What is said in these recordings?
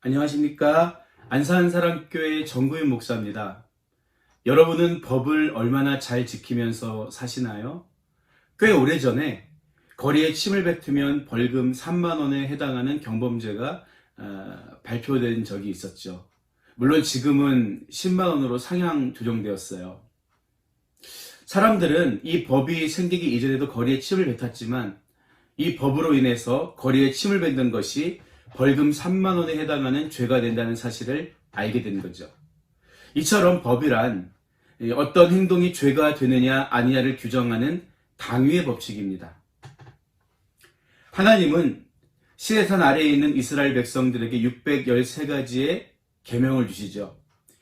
안녕하십니까? 안산사랑교회 정구윤 목사입니다. 여러분은 법을 얼마나 잘 지키면서 사시나요? 꽤 오래전에 거리에 침을 뱉으면 벌금 3만 원에 해당하는 경범죄가 발표된 적이 있었죠. 물론 지금은 10만 원으로 상향 조정되었어요. 사람들은 이 법이 생기기 이전에도 거리에 침을 뱉었지만 이 법으로 인해서 거리에 침을 뱉는 것이 벌금 3만 원에 해당하는 죄가 된다는 사실을 알게 된 거죠. 이처럼 법이란 어떤 행동이 죄가 되느냐 아니냐를 규정하는 당위의 법칙입니다. 하나님은 시내산 아래에 있는 이스라엘 백성들에게 613가지의 계명을 주시죠.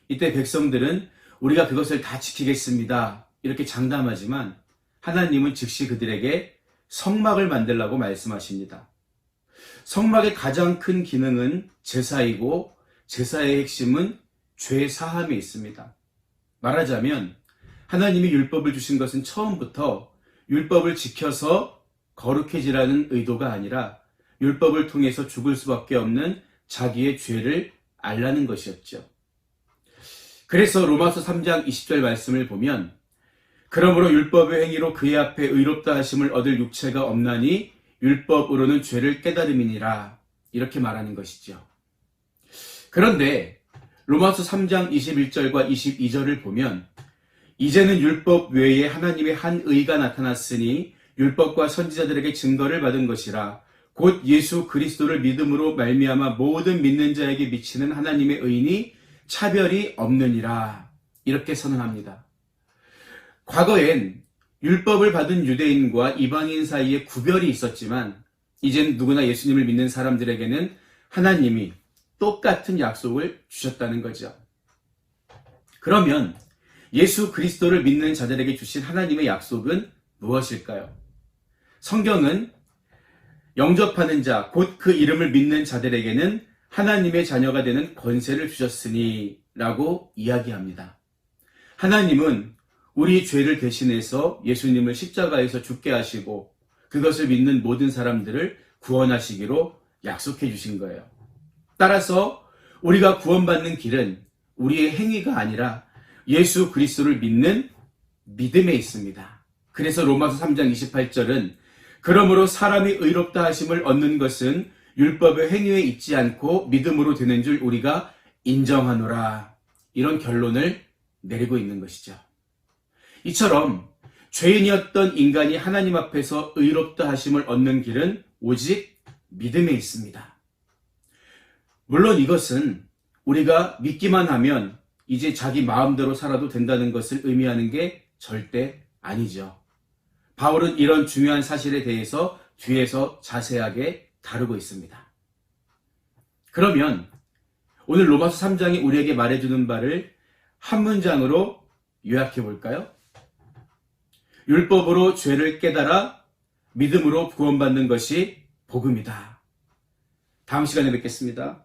이때 백성들은 우리가 그것을 다 지키겠습니다 이렇게 장담하지만 하나님은 즉시 그들에게 성막을 만들라고 말씀하십니다. 성막의 가장 큰 기능은 제사이고 제사의 핵심은 죄 사함에 있습니다. 말하자면 하나님이 율법을 주신 것은 처음부터 율법을 지켜서 거룩해지라는 의도가 아니라 율법을 통해서 죽을 수밖에 없는 자기의 죄를 알라는 것이었죠. 그래서 로마서 3장 20절 말씀을 보면 그러므로 율법의 행위로 그의 앞에 의롭다 하심을 얻을 육체가 없나니 율법으로는 죄를 깨달음이니라 이렇게 말하는 것이죠. 그런데 로마서 3장 21절과 22절을 보면 이제는 율법 외에 하나님의 한 의가 나타났으니 율법과 선지자들에게 증거를 받은 것이라 곧 예수 그리스도를 믿음으로 말미암아 모든 믿는 자에게 미치는 하나님의 의인이 차별이 없느니라 이렇게 선언합니다. 과거엔 율법을 받은 유대인과 이방인 사이에 구별이 있었지만 이젠 누구나 예수님을 믿는 사람들에게는 하나님이 똑같은 약속을 주셨다는 거죠. 그러면 예수 그리스도를 믿는 자들에게 주신 하나님의 약속은 무엇일까요? 성경은 영접하는 자, 곧 그 이름을 믿는 자들에게는 하나님의 자녀가 되는 권세를 주셨으니 라고 이야기합니다. 하나님은 우리 죄를 대신해서 예수님을 십자가에서 죽게 하시고 그것을 믿는 모든 사람들을 구원하시기로 약속해 주신 거예요. 따라서 우리가 구원받는 길은 우리의 행위가 아니라 예수 그리스도를 믿는 믿음에 있습니다. 그래서 로마서 3장 28절은 그러므로 사람이 의롭다 하심을 얻는 것은 율법의 행위에 있지 않고 믿음으로 되는 줄 우리가 인정하노라 이런 결론을 내리고 있는 것이죠. 이처럼 죄인이었던 인간이 하나님 앞에서 의롭다 하심을 얻는 길은 오직 믿음에 있습니다. 물론 이것은 우리가 믿기만 하면 이제 자기 마음대로 살아도 된다는 것을 의미하는 게 절대 아니죠. 바울은 이런 중요한 사실에 대해서 뒤에서 자세하게 다루고 있습니다. 그러면 오늘 로마서 3장이 우리에게 말해주는 바를 한 문장으로 요약해 볼까요? 율법으로 죄를 깨달아 믿음으로 구원받는 것이 복음이다. 다음 시간에 뵙겠습니다.